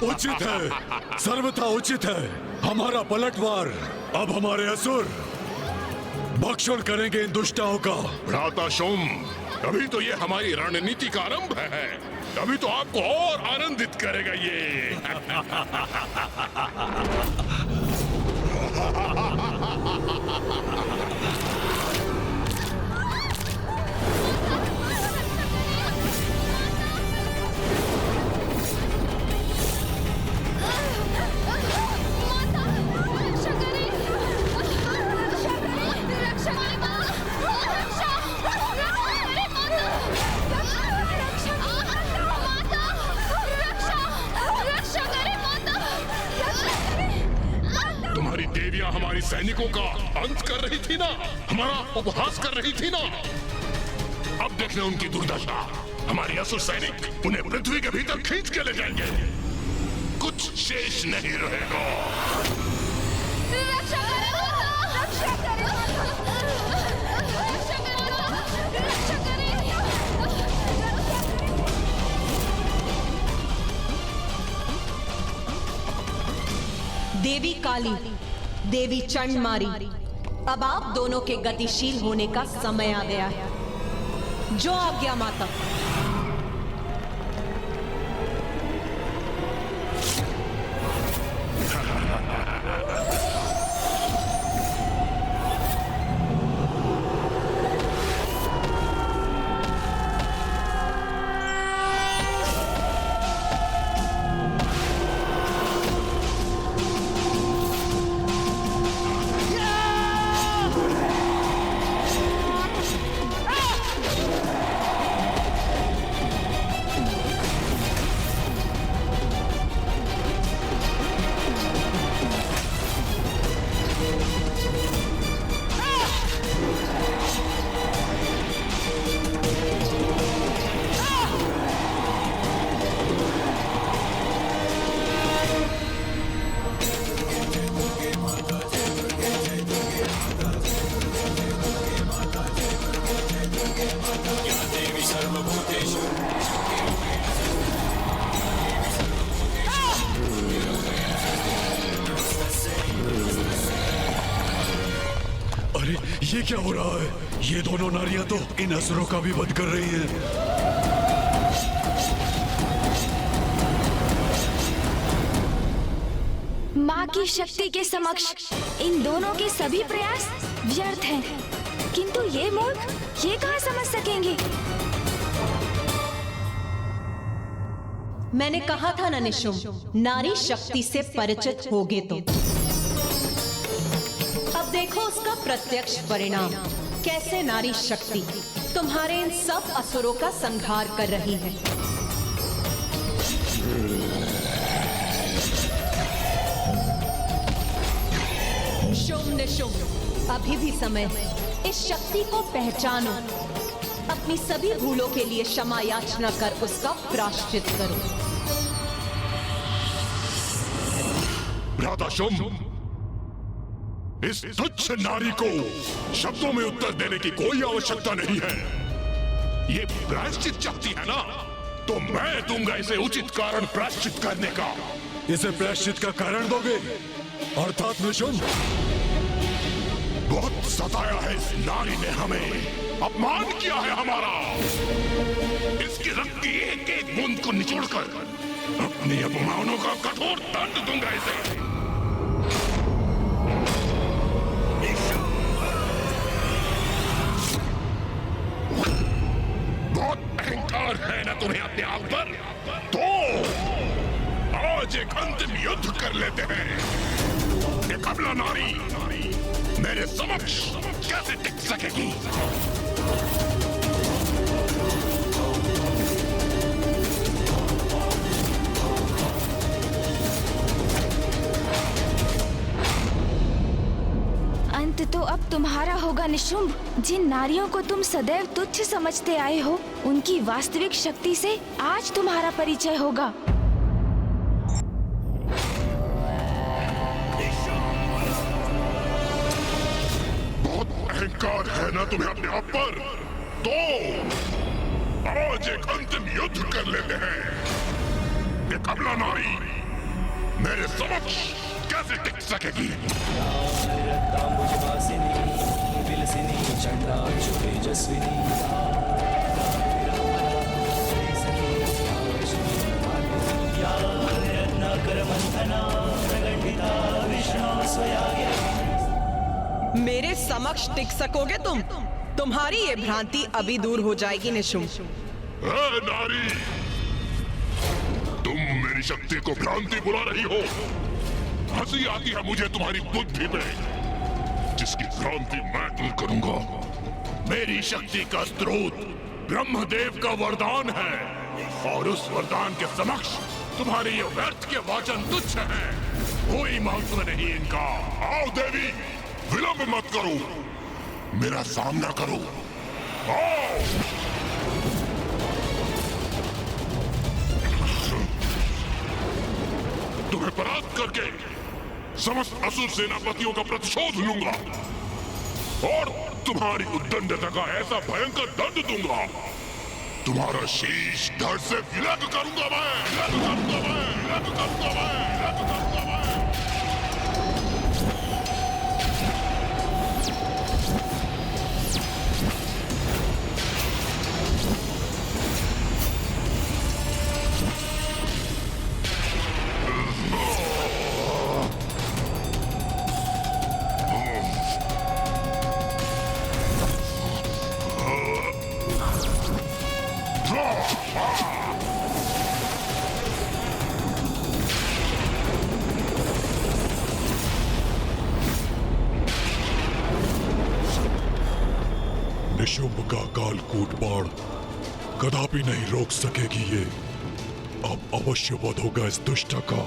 उचित है, सर्वथा उचित है। हमारा पलटवार अब हमारे असुर भक्षण करेंगे इन दुष्टाओं का। भ्राता शुम, अभी तो ये हमारी रणनीति का आरंभ है। अभी तो आपको और आनंदित करेगा ये। तुम्हारी देवियां हमारी सैनिकों का अंत कर रही थी ना, हमारा उपहास कर रही थी ना। अब देख ले उनकी दुर्दशा। हमारे असुर सैनिक उन्हें पृथ्वी के भीतर खींच के ले जाएंगे, कुछ शेष नहीं रहेगा। रक्षा करें, रक्षा करें, रक्षा करें, रक्षा करें। देवी काली, देवी चंडमारी, अब आप दोनों के गतिशील होने का समय आ गया है। जो आज्ञा माता। ये क्या हो रहा है? ये दोनों नारियां तो इन असुरों का भी वध कर रही हैं। माँ की शक्ति के समक्ष इन दोनों के सभी प्रयास व्यर्थ हैं। किंतु ये मूर्ख ये कहाँ समझ सकेंगे? मैंने कहा था ना निशुम, नारी शक्ति से परिचित होगे तो। अब देखो उसका प्रत्यक्ष परिणाम, कैसे नारी शक्ति तुम्हारे इन सब असुरों का संहार कर रही है। शुम निशुम, अभी भी समय है। इस शक्ति को पहचानो, अपनी सभी भूलों के लिए क्षमा याचना कर उसका प्रायश्चित करो। भ्राता शुम, इस तुच्छ नारी को शब्दों में उत्तर देने की कोई आवश्यकता नहीं है। ये प्रायश्चित चाहती है ना, तो मैं दूंगा इसे उचित कारण प्रायश्चित करने का। इसे प्रायश्चित का कारण दोगे? अर्थात निशुम, बहुत सताया है इस नारी ने हमें, अपमान किया है हमारा। इसकी रक्त की एक एक बूंद को निचोड़कर अपनी अपमानों का कठोर दंड दूंगा इसे। बहुत अहंकार है ना तुम्हें अपने आप पर? तो आज एक अंतिम युद्ध कर लेते हैं। ये कमला नारी मेरे समक्ष कैसे टिक सकेगी? अंत तो अब तुम्हारा होगा निशुंभ। जिन नारियों को तुम सदैव तुच्छ समझते आए हो, उनकी वास्तविक शक्ति से आज तुम्हारा परिचय होगा। बहुत अहंकार है ना तुम्हें अपने आप पर? तो आज एक अंतिम युद्ध कर लेते हैं। ये कमला नारी मेरे समक्ष कैसे टिक सकेगी? मेरे समक्ष टिक सकोगे तुम? तुम्हारी ये भ्रांति अभी दूर हो जाएगी निशुंभ। ए नारी, तुम मेरी शक्ति को भ्रांति बुला रही हो। हंसी आती है मुझे तुम्हारी बुद्धि पे, जिसकी भ्रांति मैं दूर करूंगा। मेरी शक्ति का स्रोत ब्रह्मदेव का वरदान है, और उस वरदान के समक्ष तुम्हारे ये व्यर्थ के वाचन तुच्छ हैं। कोई महत्व नहीं इनका। आओ देवी, विलंब मत करो, मेरा सामना करो। आओ। तुम्हें परास्त करके समस्त असुर सेनापतियों का प्रतिशोध लूंगा, और तुम्हारी उद्दंडता का ऐसा भयंकर दंड दूंगा, तुम्हारा शीश धड़ से विलग करूंगा मैं, विलग करूंगा मैं, विलग करूंगा मैं, विलग करूंगा मैं। निशुंभ का कालकूट बाण कदापि नहीं रोक सकेगी ये। अब अवश्य वध होगा इस दुष्ट का।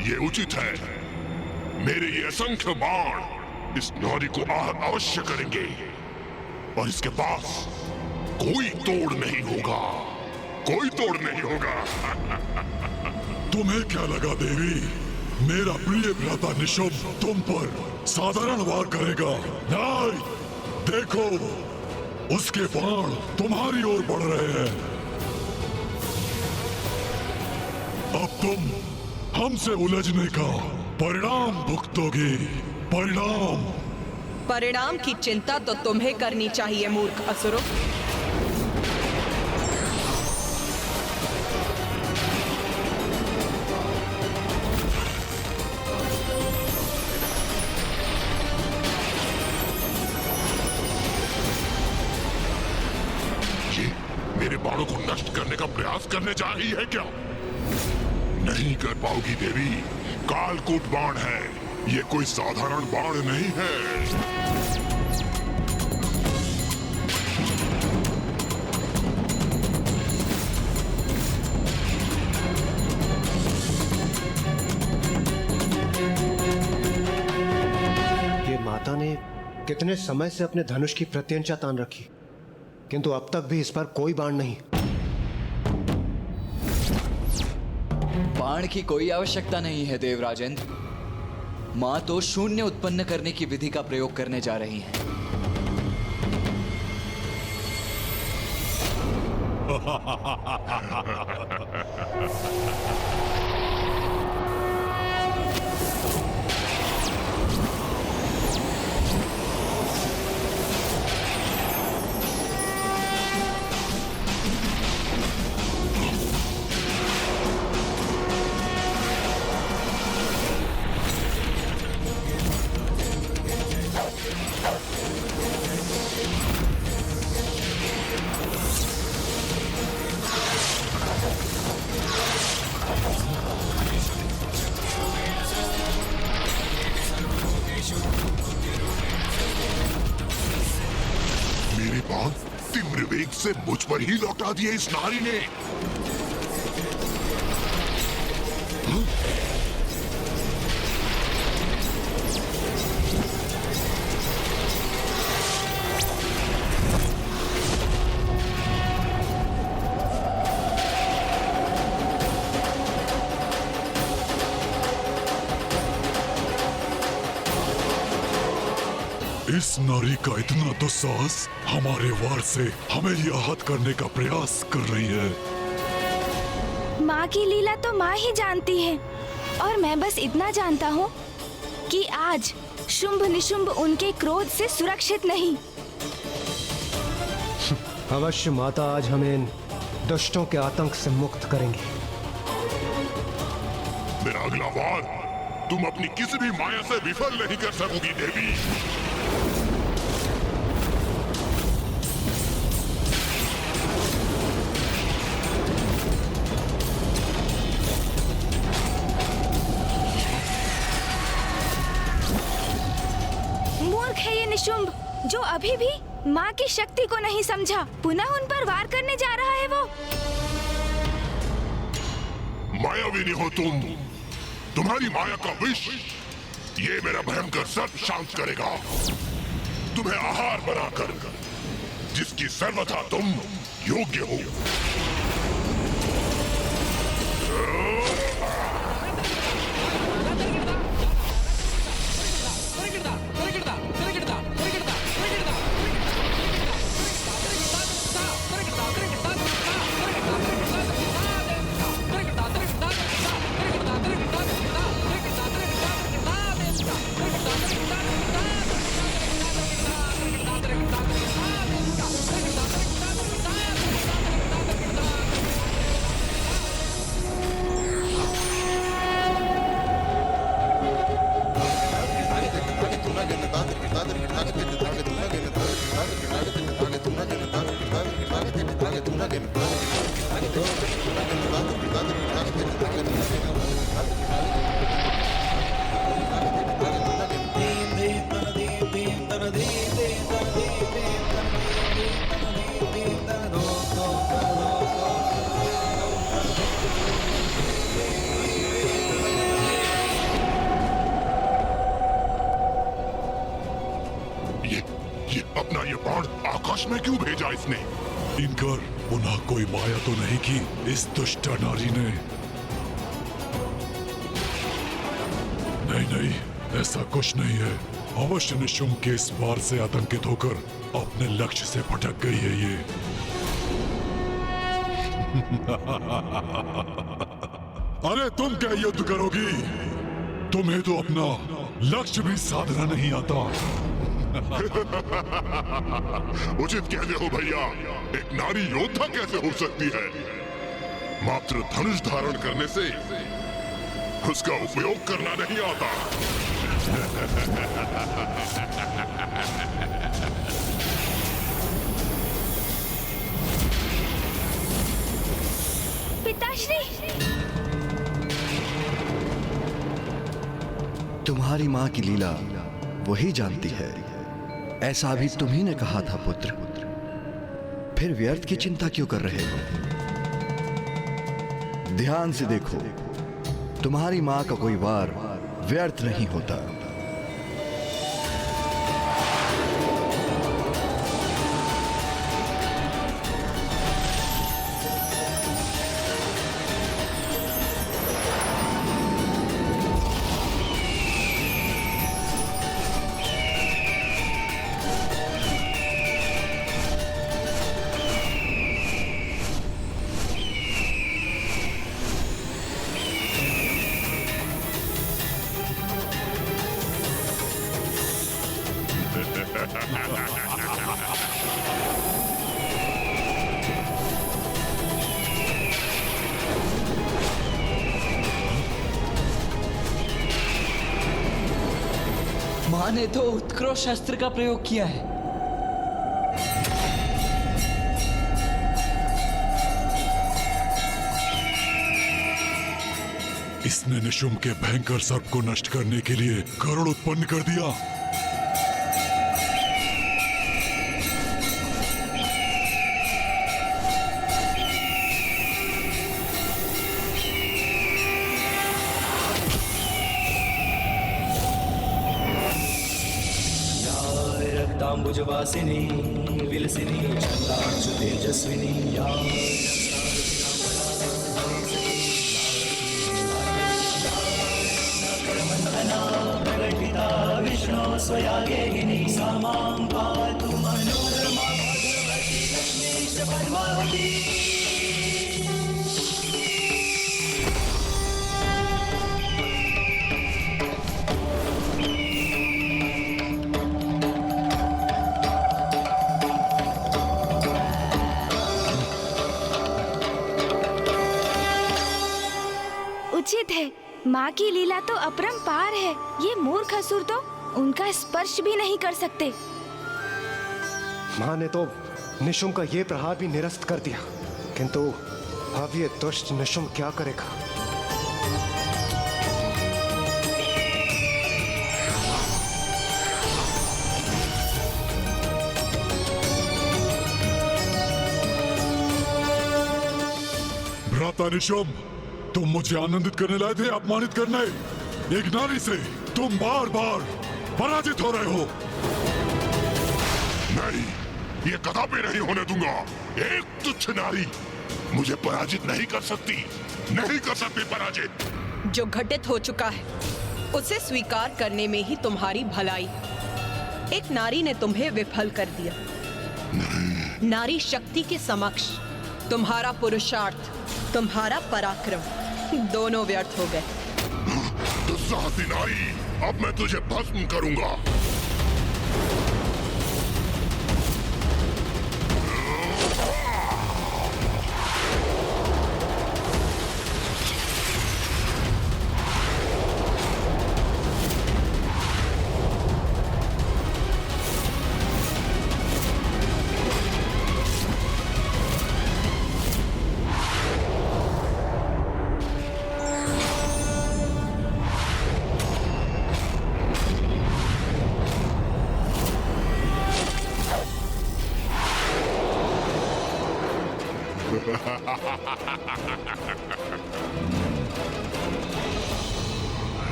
ये उचित है। मेरे ये असंख्य बाण इस नारी को आहत अवश्य करेंगे, और इसके पास कोई तोड़ नहीं होगा, कोई तोड़ नहीं होगा। तुम्हें क्या लगा देवी, मेरा प्रिय भ्राता निशुंभ तुम पर साधारण वार करेगा? नहीं, देखो उसके बाण तुम्हारी ओर बढ़ रहे हैं। अब तुम हमसे उलझने का परिणाम भुगतोगे। परिणाम। परिणाम की चिंता तो तुम्हें करनी चाहिए मूर्ख असुरों। ये मेरे बाणों को नष्ट करने का प्रयास करने जा रही है क्या? नहीं कर पाओगी देवी। कालकूट बाण है, ये कोई साधारण बाण नहीं है। ये माता ने कितने समय से अपने धनुष की प्रत्यंचा तान रखी, किंतु अब तक भी इस पर कोई बाण नहीं। बाण की कोई आवश्यकता नहीं है देवराजेंद्र। मां तो शून्य उत्पन्न करने की विधि का प्रयोग करने जा रही हैं। मेरे बाण तीव्र वेग से मुझ पर ही लौटा दिए इस नारी ने। इस नारी का इतना दुस्साहस हमारे वार से हमें ही आहत करने का प्रयास कर रही है। माँ की लीला तो माँ ही जानती है, और मैं बस इतना जानता हूँ कि आज शुंभ निशुंभ उनके क्रोध से सुरक्षित नहीं। अवश्य माता आज हमें इन दुष्टों के आतंक से मुक्त करेंगी। मेरा अगला वार तुम अपनी किसी भी माया से विफल नहीं कर सकोगी देवी। मूर्ख है ये निशुंभ, जो अभी भी माँ की शक्ति को नहीं समझा। पुनः उन पर वार करने जा रहा है वो। मायाविनी हो तुम, तुम्हारी माया का विष ये मेरा भयंकर सर्प शांत करेगा। तुम्हें आहार बनाकर जिसकी सर्वथा तुम योग्य हो। ये अपना ये बाण आकाश में क्यों भेजा इसने? इनकर पुनः कोई माया तो नहीं की इस दुष्ट नारी ने? नहीं नहीं, ऐसा कुछ नहीं है। अवश्य निशुंभ के इस वार से आतंकित होकर अपने लक्ष्य से भटक गई है ये। अरे तुम क्या युद्ध करोगी? तुम्हें तो अपना लक्ष्य भी साधना नहीं आता। उचित कहते हो भैया, एक नारी योद्धा कैसे हो सकती है? मात्र धनुष धारण करने से उसका उपयोग करना नहीं आता। पिताश्री, तुम्हारी माँ की लीला वही जानती है, ऐसा भी तुम्ही ने कहा था पुत्र। फिर व्यर्थ की चिंता क्यों कर रहे हो? ध्यान से देखो, तुम्हारी माँ का कोई वार व्यर्थ नहीं होता। माँ ने तो उत्कृष्ट अस्त्र का प्रयोग किया है। इसने निशुंभ के भयंकर सर्प को नष्ट करने के लिए गरुड़ उत्पन्न कर दिया। रक्तांबुजवासिनी विलसिनी चंदांशु तेजस्विनी या प्रगटिता विष्णु स्वया गेहिनी सा मां पातु मनोरमा भगवती लक्ष्मीश पद्मावती। उचित है, माँ की लीला तो अपरंपार है। ये मूर्ख असुर तो उनका स्पर्श भी नहीं कर सकते। माँ ने तो निशुम का ये प्रहार भी निरस्त कर दिया, किंतु अब ये दुष्ट निशुम क्या करेगा? भ्राता निशुम, तुम मुझे आनंदित करने लाए थे अपमानित करने। एक नारी से तुम बार बार पराजित हो रहे हो। नहीं, ये कदापि नहीं होने दूंगा। एक तुच्छ नारी मुझे पराजित नहीं कर सकती, नहीं कर सकती पराजित। जो घटित हो चुका है उसे स्वीकार करने में ही तुम्हारी भलाई। एक नारी ने तुम्हें विफल कर दिया। नारी शक्ति के समक्ष तुम्हारा पुरुषार्थ, तुम्हारा पराक्रम दोनों व्यर्थ हो गए। दुस्साहसी नारी, अब मैं तुझे भस्म करूंगा।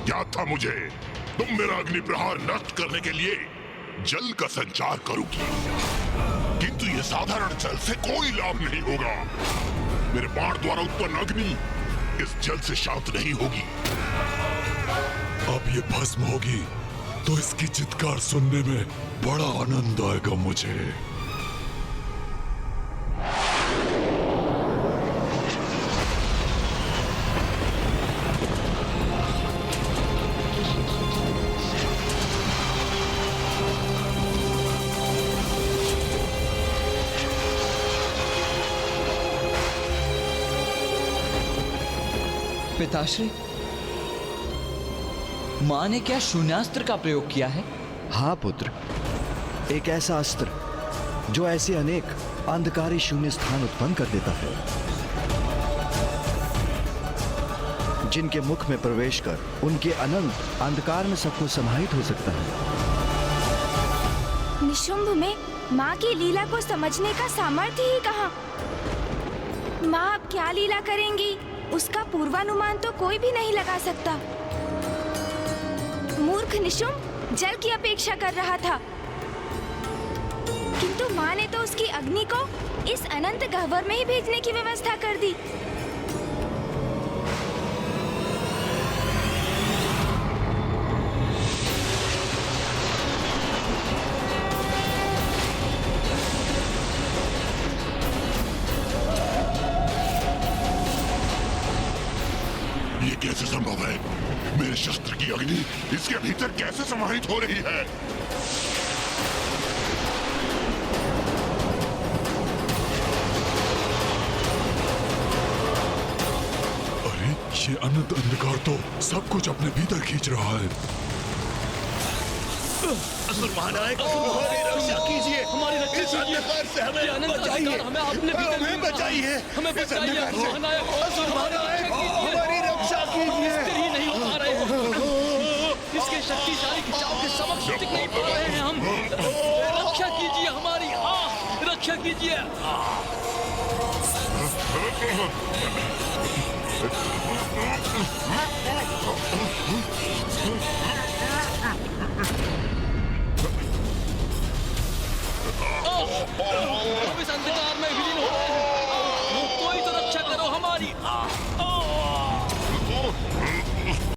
क्या था मुझे? तुम मेरा अग्नि प्रहार नष्ट करने के लिए जल का संचार करोगी, किंतु ये साधारण जल से कोई लाभ नहीं होगा। मेरे बाण द्वारा उत्पन्न अग्नि इस जल से शांत नहीं होगी। अब ये भस्म होगी तो इसकी चित्कार सुनने में बड़ा आनंद आएगा मुझे। पिताश्री, माँ ने क्या शून्यास्त्र का प्रयोग किया है? हाँ पुत्र, एक ऐसा अस्त्र जो ऐसे अनेक अंधकारी शून्य स्थान उत्पन्न कर देता है, जिनके मुख में प्रवेश कर उनके अनंत अंधकार में सबको समाहित हो सकता है। निशुंभ में माँ की लीला को समझने का सामर्थ्य ही कहाँ? माँ अब क्या लीला करेंगी, उसका पूर्वानुमान तो कोई भी नहीं लगा सकता। मूर्ख निशुंभ जल की अपेक्षा कर रहा था, किंतु माँ ने तो उसकी अग्नि को इस अनंत गह्वर में ही भेजने की व्यवस्था कर दी। ये कैसे संभव है? मेरे शस्त्र की अग्नि इसके भीतर कैसे समाहित हो रही है? अरे, ये अनंत अंधकार तो सब कुछ अपने भीतर खींच रहा है। असुर महानायक, हमारी रक्षा कीजिए, हमारी रक्षा कीजिए, अंधकार से हमें बचाइए, हमें अपने हमें बचाइए, हमें बचाइए, असुर महानायक, हमारी रक्षा कीजिए। ही नहीं हो पा रहे हैं, इसके शक्तिशाली खिंचाव के समक्ष टिक नहीं पा रहे हैं हम। रक्षा कीजिए हमारी, रक्षा कीजिए। इस अंधकार